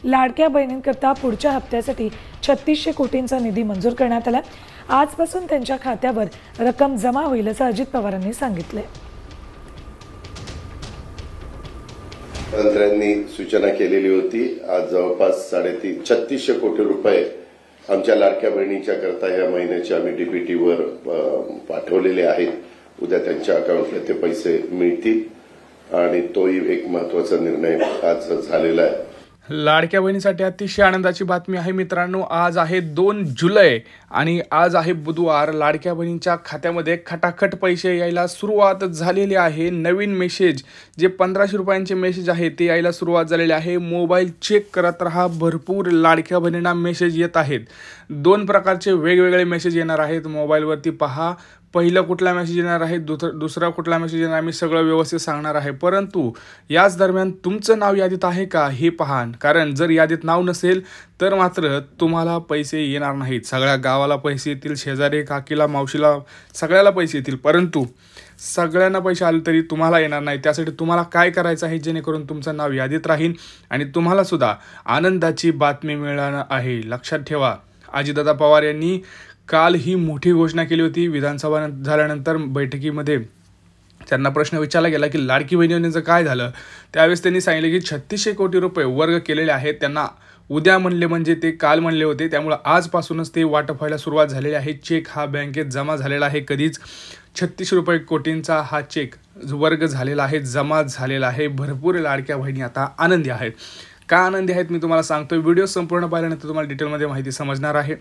लाडक्या बहिणींकरता पुढच्या हप्त्यासाठी 3600 कोटींचा निधी मंजूर करण्यात आला। आजपासून त्यांच्या खात्यावर रक्कम जमा होईल असं अजित पवारांनी सांगितले। मंत्र्यांनी सूचना केलेली होती। आज जवळपास 3600 कोटी रुपये आमच्या लाडक्या बहिणीच्या करता या महिन्याचे आम्ही डीबीटीवर पाठवलेले आहेत। उद्या त्यांच्या अकाउंटला ते पैसे मिळतील आणि तोही एक महत्त्वाचा निर्णय आज झालेला आहे। लाडक्या बहिणीसाठी अतिशय आनंदाची बातमी आहे मित्रांनो। आज आहे 2 जुलै आणि आज आहे बुधवार। लाडक्या बहिणींच्या खात्यामध्ये खटाखट पैसे यायला सुरुवात झालेली आहे। नवीन मेसेज जे 1500 रुपयांचे मेसेज आहे ते यायला सुरुवात झालेले आहे। मोबाईल चेक करत राहा, भरपूर लाडक्या बहिणींना मेसेज येत आहेत। 2 प्रकारचे वेगवेगळे मेसेज येणार आहेत। मोबाईलवरती पहा पहिला कुठला मेसेज येणार आहे, दुसरा कुठला मेसेज येणार, मी सगळं व्यवस्थित सांगणार आहे। परंतु याच दरम्यान तुमचं नाव यादीत आहे का हे पहा, कारण जर यादीत नाव नसेल तर मात्र तुम्हाला पैसे येणार नाहीत। सगळ्या गावाला पैसे येतील, शेजारी काकीला मावशीला सगळ्याला पैसे येतील, परंतु सगळ्यांना पैसे आले तरी तुम्हाला येणार नाही। त्यासाठी तुम्हाला काय करायचं आहे जेणेकरून तुमचं नाव यादीत राहील आणि तुम्हाला सुद्धा आनंदाची बातमी मिळणार आहे। लक्षात ठेवा, अजितदादा पवार यांनी काल ही मोठी घोषणा केली होती। विधानसभा झाल्यानंतर बैठकीमध्ये त्यांना प्रश्न विचारला गेला की लाडकी बहीण योजनेचं काय झालं। त्यावेळेस त्यांनी सांगितले की 3600 कोटी रुपये वर्ग केलेले आहेत। त्यांना उद्या म्हणले म्हणजे ते काल म्हणले होते, त्यामुळे आजपासूनच ते वाटप व्हायला सुरुवात झालेली आहे। चेक हा बँकेत जमा झालेला आहे। कधीच 3600 कोटींचा हा चेक वर्ग झालेला आहे, जमा झालेला आहे। भरपूर लाडक्या बहिणी आता आनंदी आहेत। का आनंदी आहेत मी तुम्हाला सांगतो। व्हिडिओ संपूर्ण पाहिल्यानंतर तुम्हाला डिटेलमध्ये माहिती समजणार आहे।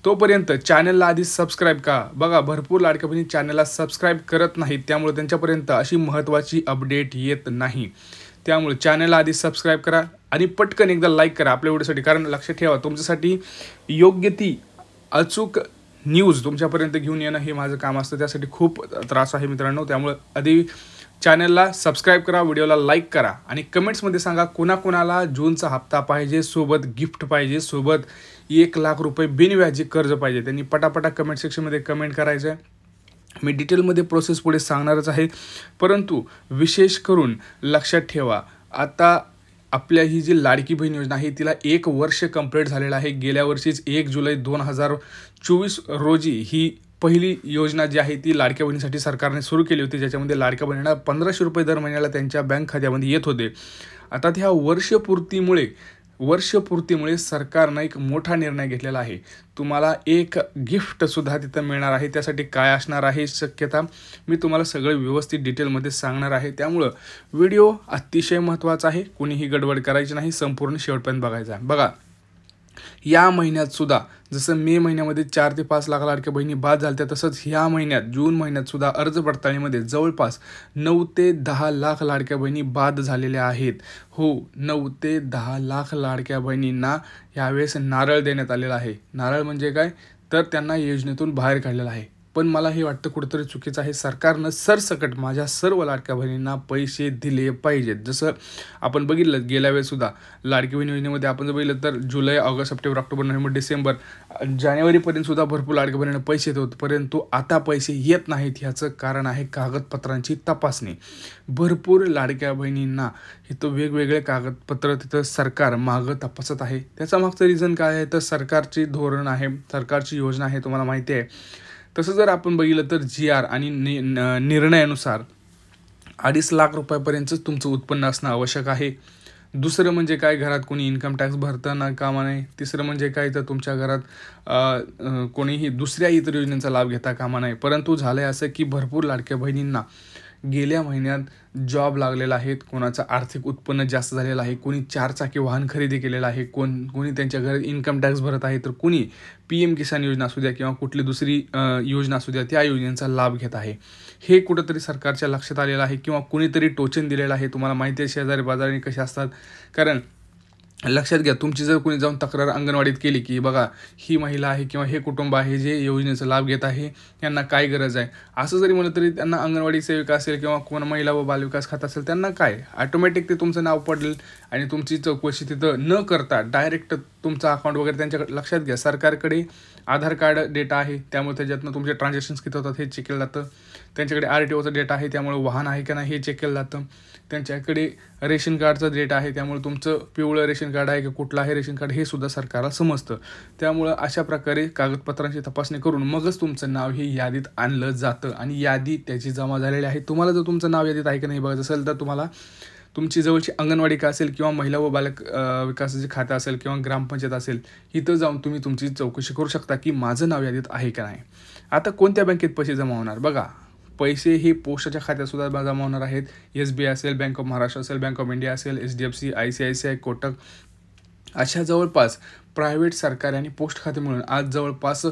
तोपर्यंत चॅनलला आधी सबस्क्राईब का बघा, भरपूर लाडक्या बहिणी चॅनलला सबस्क्राईब करत नाहीत, त्यामुळे त्यांच्यापर्यंत अशी महत्त्वाची अपडेट येत नाही। त्यामुळे चॅनलला आधी सबस्क्राईब करा आणि पटकन एकदा लाईक करा आपल्या व्हिडिओसाठी, कारण लक्षात ठेवा तुमच्यासाठी योग्य ती अचूक न्यूज तुमच्यापर्यंत घेऊन येणं हे माझं काम असतं। त्यासाठी खूप त्रास आहे मित्रांनो, त्यामुळे आधी चॅनलला सबस्क्राईब करा, व्हिडिओला लाईक करा आणि कमेंट्समध्ये सांगा कोणाकोणाला जूनचा हप्ता पाहिजे, सोबत गिफ्ट पाहिजे, सोबत 1 लाख रुपये बिनव्याजी कर्ज पाहिजे। त्यांनी पटापटा कमेंट सेक्शनमध्ये कमेंट करायचं आहे। मी डिटेलमध्ये प्रोसेस पुढे सांगणारच आहे, परंतु विशेष करून लक्षात ठेवा आता आपल्या ही जी लाडकी बहीण योजना आहे तिला 1 वर्ष कंप्लीट झालेलं आहे। गेल्या वर्षीच 1 जुलै 2024 रोजी ही पहिली योजना जी आहे ती लाडक्या बहिणीसाठी सरकारने सुरू केली होती, ज्याच्यामध्ये लाडक्या बहिणींना 1500 रुपये दर महिन्याला त्यांच्या बँक खात्यामध्ये येत होते। आता त्या वर्षपूर्तीमुळे सरकारने एक मोठा निर्णय घेतलेला आहे। तुम्हाला एक गिफ्टसुद्धा तिथं मिळणार आहे। त्यासाठी काय असणार आहे शक्यता मी तुम्हाला सगळं व्यवस्थित डिटेलमध्ये सांगणार आहे। त्यामुळं व्हिडिओ अतिशय महत्त्वाचा आहे, कोणीही गडबड करायची नाही, संपूर्ण शेवटपर्यंत बघायचा आहे। बघा, या महिन्यात सुद्धा जसं मे महिन्यामध्ये 4 ते 5 लाख लाडक्या बहिणी बाद झाल्या, तसंच ह्या महिन्यात जून महिन्यात सुद्धा अर्ज पडताळणीमध्ये जवळपास 9 ते 10 लाख लाडक्या बहिणी बाद झालेल्या आहेत। हो, 9 ते 10 लाख लाडक्या बहिणींना यावेळेस नारळ देण्यात आलेला आहे। नारळ म्हणजे काय तर त्यांना योजनेतून बाहेर काढलेलं आहे। पण मला हे वाटतं कुठेतरी चुकीचं आहे। सरकारनं सरसकट माझ्या सर्व लाडक्या बहिणींना पैसे दिले पाहिजेत। जसं आपण बघितलं गेल्या वेळेस सुद्धा लाडकी बहीण योजनेमध्ये आपण जर बघितलं तर जुलै, ऑगस्ट, सप्टेंबर, ऑक्टोबर, नोव्हेंबर, डिसेंबर, जानेवारीपर्यंत सुद्धा भरपूर लाडक्या बहिणींना पैसे येत होते, परंतु आता पैसे येत नाहीत। ह्याचं कारण आहे कागदपत्रांची तपासणी। भरपूर लाडक्या बहिणींना इथं वेगवेगळे कागदपत्र तिथं सरकार मागं तपासत आहे। त्याचा मागचं रिझन काय आहे तर सरकारची धोरण आहे, सरकारची योजना आहे, तुम्हाला माहिती आहे। तसं जर आपण बघितलं तर GR आणि निर्णयानुसार 2.5 लाख रुपयापर्यंतच तुमचं उत्पन्न असणं आवश्यक आहे। दुसरं म्हणजे काय, घरात कोणी इन्कम टॅक्स भरताना कामा नये। तिसरं म्हणजे काय तर तुमच्या घरात कोणीही दुसऱ्या इतर योजनेचा लाभ घेता कामा नये। परंतु झालं असं की भरपूर लाडक्या बहिणींना गेल्या महिन्यात जॉब लागलेला आहे, कोणाचं आर्थिक उत्पन्न जास्त झालेलं आहे, कोणी 4 चाकी वाहन खरेदी केलेलं आहे, कोणी त्यांच्या घरात इन्कम टॅक्स भरत आहे, तर कोणी PM किसान योजना असू द्या किंवा कुठली दुसरी योजना असू द्या त्या योजनेचा लाभ घेत आहे। हे कुठंतरी सरकारच्या लक्षात आलेलं आहे किंवा कुणीतरी टोचन दिलेलं आहे। तुम्हाला माहिती आहे शेजारी बाजारी कसे असतात, कारण लक्षात घ्या तुमची जर कोणी जाऊन तक्रार अंगणवाडीत केली की बघा ही महिला आहे किंवा हे कुटुंब आहे जे योजनेचा लाभ घेत आहे, यांना काय गरज आहे असं जरी म्हणलं तरी त्यांना अंगणवाडी सेविका असेल किंवा कोण महिला व बालविकास खातं असेल त्यांना काय ऑटोमॅटिक ते तुमचं नाव पडेल आणि तुमची चौकशी तिथं न करता डायरेक्ट तुमचं अकाउंट वगैरे त्यांच्याकडे। लक्षात घ्या सरकारकडे आधार कार्ड डेटा आहे, त्यामुळे त्याच्यातनं तुमचे ट्रान्झॅक्शन्स किती होतात हे चेक केलं जातं। त्यांच्याकडे RTOचा डेटा आहे, त्यामुळे वाहन आहे का नाही हे चेक केलं जातं। त्यांच्याकडे रेशन कार्डचा डेटा आहे, त्यामुळे तुमचं पिवळं रेशन कार्ड आहे की कुठलं आहे रेशन कार्ड हे सुद्धा सरकारला समजतं. त्यामुळं अशा प्रकारे कागदपत्रांची तपासणी करून मगच तुमचं नाव हे यादीत आणलं जातं आणि यादी त्याची जमा झालेली आहे. तुम्हाला जर तुमचं नाव यादीत आहे की नाही बघायचं असेल तर तुम्हाला तुमची जवळची अंगणवाडी का असेल किंवा महिला व बालक विकासाचे खातं असेल किंवा ग्रामपंचायत असेल, इथं जाऊन तुम्ही तुमची चौकशी करू शकता की माझं नाव यादीत आहे का नाही. आता कोणत्या बँकेत पैसे जमा होणार बघा, पैसे हे पोस्टाच्या खात्यातसुद्धा जमा होणार आहेत. SBI असेल, बँक ऑफ महाराष्ट्र असेल, बँक ऑफ इंडिया असेल, HDFC, ICICI, कोटक अशा जवळपास प्रायव्हेट, सरकारी आणि पोस्ट खाते मिळून आज जवळपास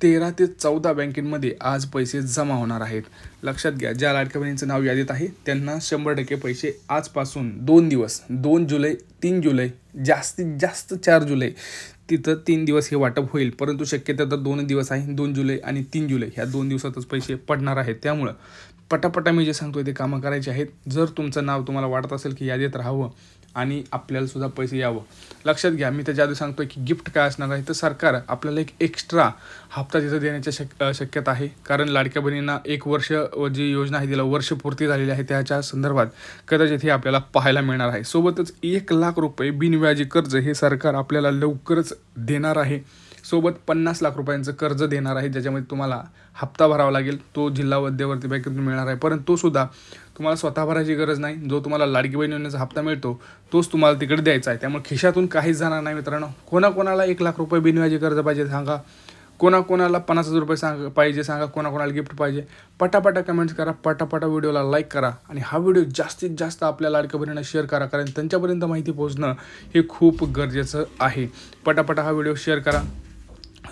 13 ते 14 बँकेमध्ये आज पैसे जमा होणार आहेत. लक्षात घ्या, ज्या लाडक्या बहिणींचं नाव यादीत आहे त्यांना 100% पैसे आजपासून 2 दिवस 2 जुलै, 3 जुलै, जास्तीत जास्त 4 जुलै, तिथं 3 दिवस हे वाटप होईल. परंतु शक्यता तर 2 दिवस आहे, 2 जुलै आणि 3 जुलै ह्या 2 दिवसातच पैसे पडणार आहेत. त्यामुळं पटापटा मी जे सांगतोय ते कामं करायचे आहेत. जर तुमचं नाव तुम्हाला वाटत असेल की यादीत राहावं आणि आपल्याला सुद्धा पैसे यावं, लक्षात घ्या, मी त्याच्या आधी सांगतोय की गिफ्ट काय असणार आहे तर सरकार आपल्याला एक एक्स्ट्रा हप्ता तिथं देण्याची शक्यता आहे. कारण लाडक्या बहिणींना 1 वर्ष जी योजना आहे तिला वर्ष पूर्ती झालेली आहे, त्याच्या संदर्भात कदाचित हे आपल्याला पाहायला मिळणार आहे. सोबतच 1 लाख रुपये बिनव्याजी कर्ज हे सरकार आपल्याला लवकरच देणार आहे. सोबत 50 लाख रुपयांचं कर्ज देणार आहे, ज्याच्यामध्ये तुम्हाला हप्ता भरावा लागेल. तो जिल्हा मध्यवर्ती बँकेतून मिळणार आहे, परंतु तो सुद्धा तुम्हाला स्वतः भरायची गरज नाही. जो तुम्हाला लाडकी बहीण योजनेचा हप्ता मिळतो तोच तुम्हाला तिकडे द्यायचा आहे. त्यामुळे खिशातून काहीच जाणार नाही मित्रांनो. कोणाकोणाला 1 लाख रुपये बिनव्याजी कर्ज पाहिजे सांगा, कोणाकोणाला 50,000 रुपये पाहिजे सांगा, कोणाकोणाला गिफ्ट पाहिजे. पटापटा कमेंट्स करा, पटापटा व्हिडिओला लाईक करा आणि हा व्हिडिओ जास्तीत जास्त आपल्या लाडक्या बहिणींना शेअर करा, कारण त्यांच्यापर्यंत माहिती पोहोचणं हे खूप गरजेचं आहे. पटापटा हा व्हिडिओ शेअर करा.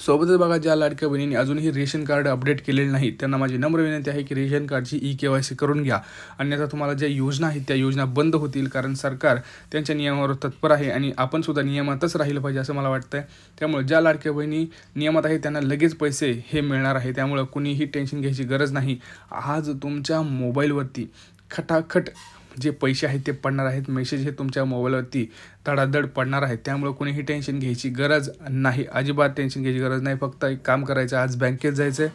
सोबतच बघा, ज्या लाडक्या बहिणींनी अजूनही रेशन कार्ड अपडेट केलेले नाही त्यांना माझी नम्र विनंती आहे की रेशन कार्डची EKYC करून घ्या, अन्यथा तुम्हाला ज्या योजना आहेत त्या योजना बंद होतील. कारण सरकार त्यांच्या नियमावर तत्पर आहे आणि आपण सुद्धा नियमातच राहिलं पाहिजे असं मला वाटतं आहे. त्यामुळे ज्या लाडक्या बहिणी नियमात आहेत त्यांना लगेच पैसे हे मिळणार आहे. त्यामुळे कुणीही टेन्शन घ्यायची गरज नाही. आज तुमच्या मोबाईलवरती खटाखट जे पैसे आहेत ते पडणार आहेत, मेसेज हे तुमच्या मोबाईलवरती धडाधड पडणार आहेत. त्यामुळे कोणीही टेन्शन घ्यायची गरज नाही, अजिबात टेन्शन घ्यायची गरज नाही. फक्त एक काम करायचं, आज बँकेत जायचं आहे.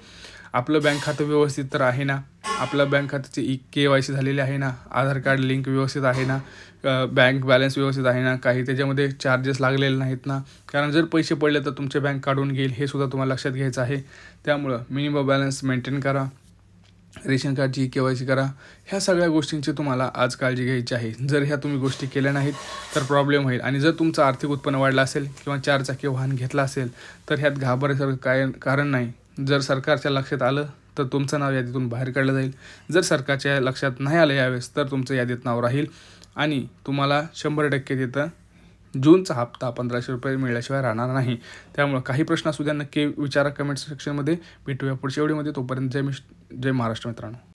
आपलं बँक खातं व्यवस्थित तर आहे ना, आपलं बँक खात्याची KYC झालेली आहे ना, आधार कार्ड लिंक व्यवस्थित आहे ना, बँक बॅलन्स व्यवस्थित आहे ना, काही त्याच्यामध्ये चार्जेस लागलेले नाहीत ना. कारण जर पैसे पडले तर तुमचे बँक काढून घेईल, हे सुद्धा तुम्हाला लक्षात घ्यायचं आहे. त्यामुळं मिनिमम बॅलन्स मेंटेन करा, रेशन कार्डची KYC करा. ह्या सगळ्या गोष्टींची तुम्हाला आज काळजी घ्यायची आहे. जर ह्या तुम्ही गोष्टी केल्या नाहीत तर प्रॉब्लेम होईल. आणि जर तुमचं आर्थिक उत्पन्न वाढलं असेल किंवा 4 चाकी वाहन घेतलं असेल तर ह्यात घाबरायचं काय कारण नाही. जर सरकारच्या लक्षात आलं तर तुमचं नाव यादीतून बाहेर काढलं जाईल. जर सरकारच्या लक्षात नाही आलं यावेळेस तर तुमचं यादीत नाव राहील आणि तुम्हाला 100% तिथं जूनचा हप्ता 1500 रुपये मिळाल्याशिवाय राहणार नाही. त्यामुळे काही प्रश्न असू द्या, नक्की विचारा कमेंट सेक्शनमध्ये. भेटूया पुढच्या व्हिडिओमध्ये. तोपर्यंत जय महाराष्ट्र मित्रांनो.